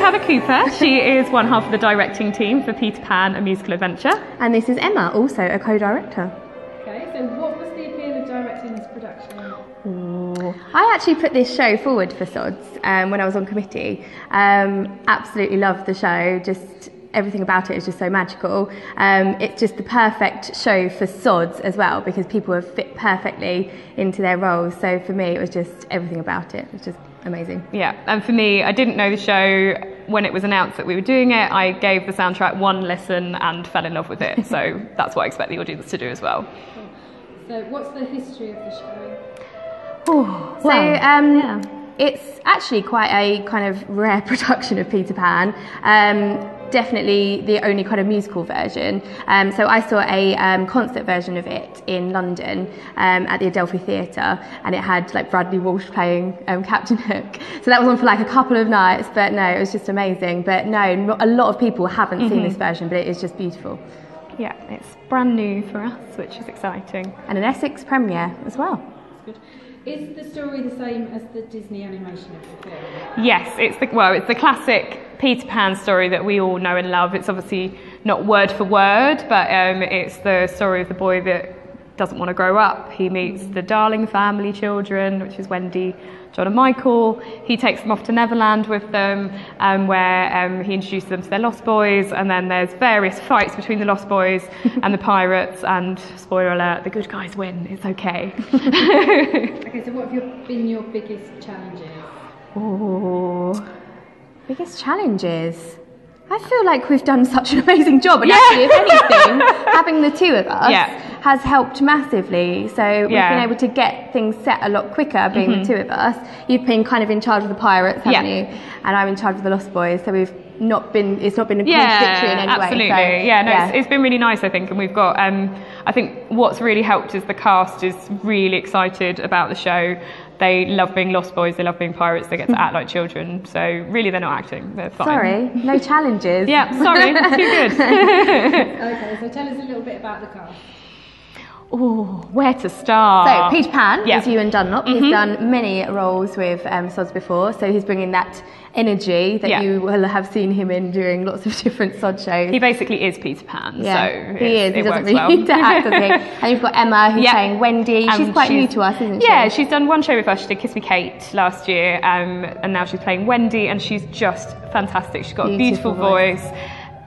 Heather Cooper. She is one half of the directing team for Peter Pan, A Musical Adventure. And this is Emma, also a co-director. Okay, so what was the appeal of directing this production? I actually put this show forward for SODS when I was on committee. Absolutely loved the show, just everything about it is just so magical. It's just the perfect show for SODS as well, because people have fit perfectly into their roles. So for me, it was just everything about it. It was just amazing. Yeah, and for me, I didn't know the show when it was announced that we were doing it. I gave the soundtrack one listen and fell in love with it. So that's what I expect the audience to do as well. So what's the history of the show? It's actually quite a kind of rare production of Peter Pan. Definitely the only kind of musical version. So I saw a concert version of it in London at the Adelphi Theatre, and it had like Bradley Walsh playing Captain Hook. So that was on for like a couple of nights, but no, it was just amazing. But no, a lot of people haven't seen this version, but it is just beautiful. Yeah, it's brand new for us, which is exciting. And an Essex premiere as well. That's good. Is the story the same as the Disney animation of the film? Yes, it's the classic Peter Pan story that we all know and love. It's obviously not word for word, but it's the story of the boy that doesn't want to grow up. He meets the Darling family children, which is Wendy, John and Michael. He takes them off to Neverland with them, where he introduces them to their Lost Boys, and then there's various fights between the Lost Boys and the pirates, and spoiler alert, the good guys win. It's okay. Okay, so what have been your biggest challenges? Biggest challenges? I feel like we've done such an amazing job, and actually, if anything, having the two of us has helped massively. So we've been able to get things set a lot quicker, being the two of us. You've been kind of in charge of the pirates, haven't you? And I'm in charge of the Lost Boys. So it's not been a contradictory in any absolutely. way. So, It's been really nice, I think, and we've got. I think what's really helped is the cast is really excited about the show. They love being Lost Boys, they love being pirates, they get to act like children. So really they're not acting, they're fine. Sorry, no challenges. Yeah, sorry, too good. Okay, so tell us a little bit about the cast. Where to start? So Peter Pan is Ewan Dunlop. He's done many roles with SODS before, so he's bringing that energy that you will have seen him in during lots of different SOD shows. He basically is Peter Pan, so he is. He doesn't really well. need to act, does he? And you've got Emma, who's playing Wendy. She's quite new to us, isn't she? Yeah, she's done one show with us. She did Kiss Me Kate last year, and now she's playing Wendy, and she's just fantastic. She's got a beautiful voice.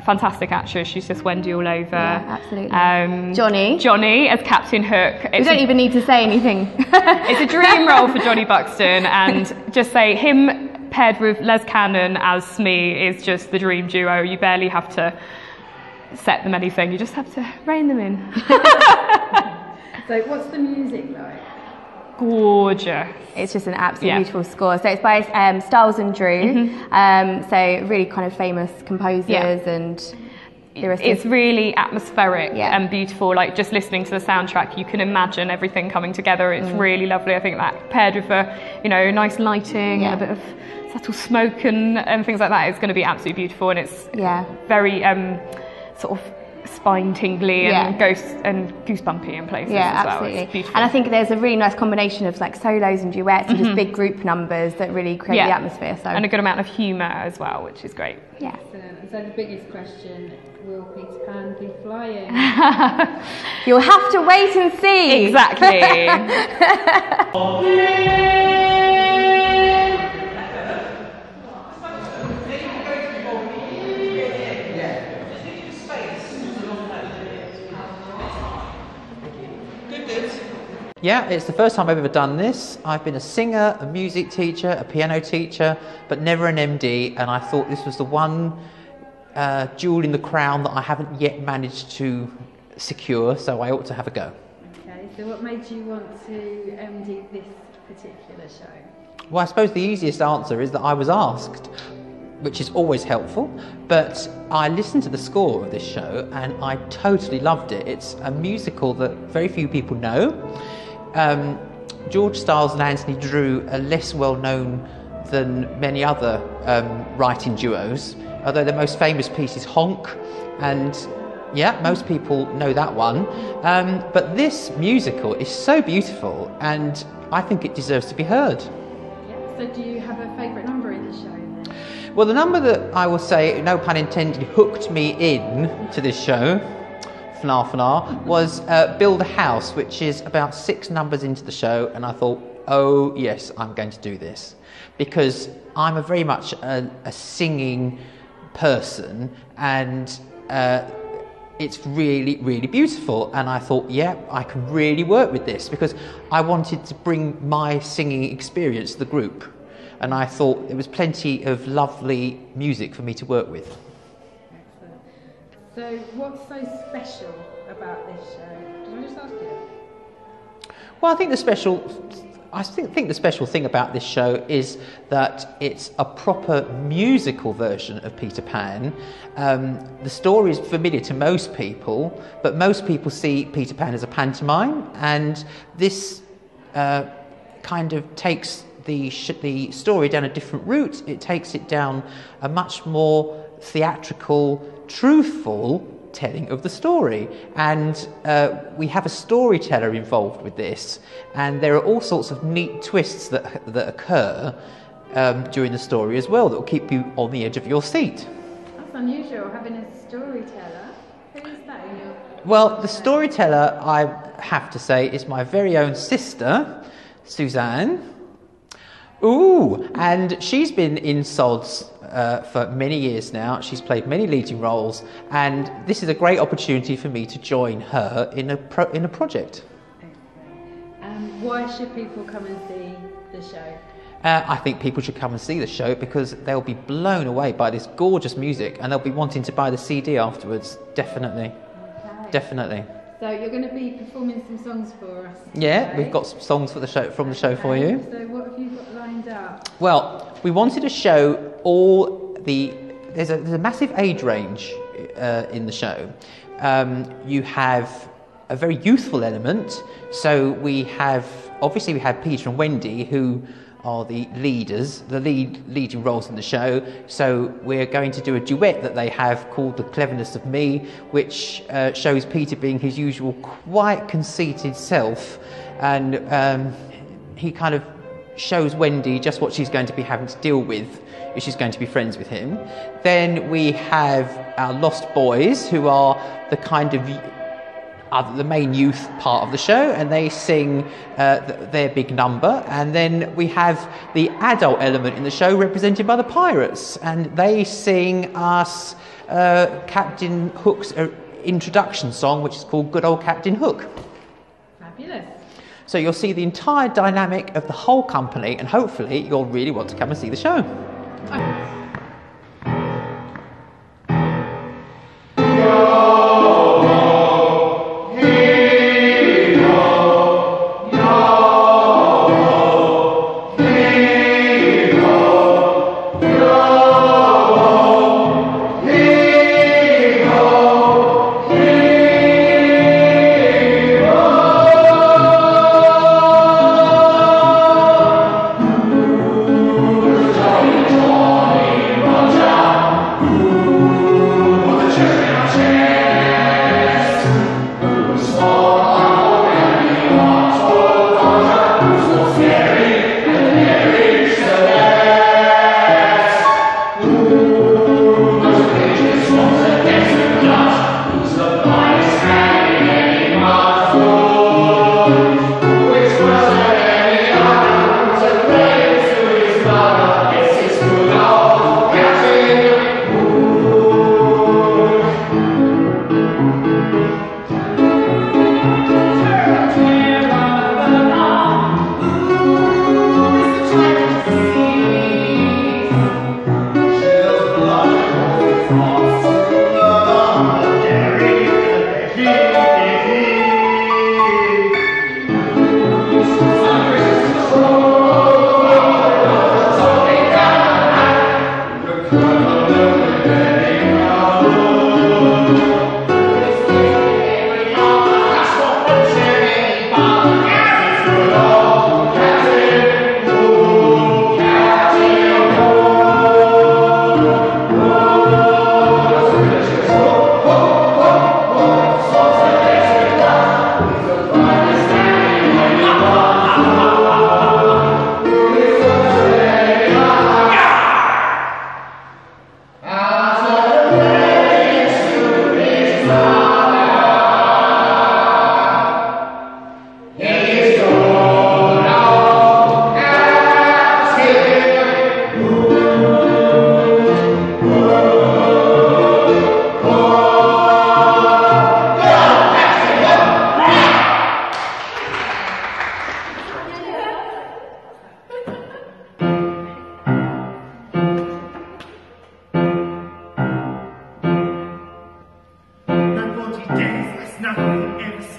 Fantastic actress. She's just Wendy all over. Yeah, absolutely. Johnny as Captain Hook. We don't even need to say anything. It's a dream role for Johnny Buxton, and just say him paired with Les Cannon as Smee is just the dream duo. You barely have to set them anything. You just have to rein them in. So what's the music like? Gorgeous. It's just an absolutely beautiful score. So it's by Stiles and Drew. So really kind of famous composers and it's really atmospheric and beautiful. Like just listening to the soundtrack, you can imagine everything coming together. It's really lovely. I think that paired with nice lighting and a bit of subtle smoke and things like that, it's going to be absolutely beautiful. And it's very sort of spine tingly and goosebumpy in places as well. Absolutely. It's beautiful. And I think there's a really nice combination of like solos and duets and just big group numbers that really create the atmosphere. So and a good amount of humour as well, which is great. Yeah. So the biggest question, will Peter Pan be flying? You'll have to wait and see. Exactly. Yeah, it's the first time I've ever done this. I've been a singer, a music teacher, a piano teacher, but never an MD, and I thought this was the one jewel in the crown that I haven't yet managed to secure, so I ought to have a go. Okay, so what made you want to MD this particular show? Well, I suppose the easiest answer is that I was asked, which is always helpful, but I listened to the score of this show and I totally loved it. It's a musical that very few people know. George Stiles and Anthony Drew are less well known than many other writing duos, although their most famous piece is Honk, and most people know that one. But this musical is so beautiful and I think it deserves to be heard. Yeah, so do you have a favourite number in the show then? Well, the number that I will say, no pun intended, hooked me in to this show, FNAR, was Build a House, which is about 6 numbers into the show, and I thought, oh yes, I'm going to do this. Because I'm very much a singing person, and it's really, really beautiful. And I thought, yeah, I can really work with this, because I wanted to bring my singing experience to the group. And I thought there was plenty of lovely music for me to work with. Excellent. So what's so special about this show? Did I just ask you? Well, I think the special thing about this show is that it's a proper musical version of Peter Pan. The story is familiar to most people, but most people see Peter Pan as a pantomime, and this kind of takes the story down a different route. It takes it down a much more theatrical, truthful telling of the story, and we have a storyteller involved with this, and there are all sorts of neat twists that occur during the story as well that will keep you on the edge of your seat. That's unusual, having a storyteller. Who is that in your... Well, the storyteller, I have to say, is my very own sister, Suzanne. Ooh, and she's been in SODS for many years now. She's played many leading roles, and this is a great opportunity for me to join her in a project. Why should people come and see the show? I think people should come and see the show because they'll be blown away by this gorgeous music, and they'll be wanting to buy the CD afterwards. Definitely. Okay. Definitely. So you're going to be performing some songs for us today. Yeah, we've got some songs for the show, from the show for you. So what have you got lined up? Well, we wanted to show all the... There's a massive age range in the show. You have a very youthful element. So we have Peter and Wendy, who are the leaders, the leading roles in the show. So we're going to do a duet that they have called The Cleverness of Me, which shows Peter being his usual quite conceited self, and he kind of shows Wendy just what she's going to be having to deal with if she's going to be friends with him. Then we have our Lost Boys, who are the kind of the main youth part of the show, and they sing their big number. And then we have the adult element in the show represented by the Pirates, and they sing us Captain Hook's introduction song, which is called Good Old Captain Hook. Fabulous. So you'll see the entire dynamic of the whole company, and hopefully you'll really want to come and see the show.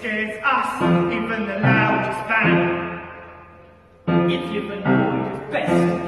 scares us, even the loudest band. If you've annoyed best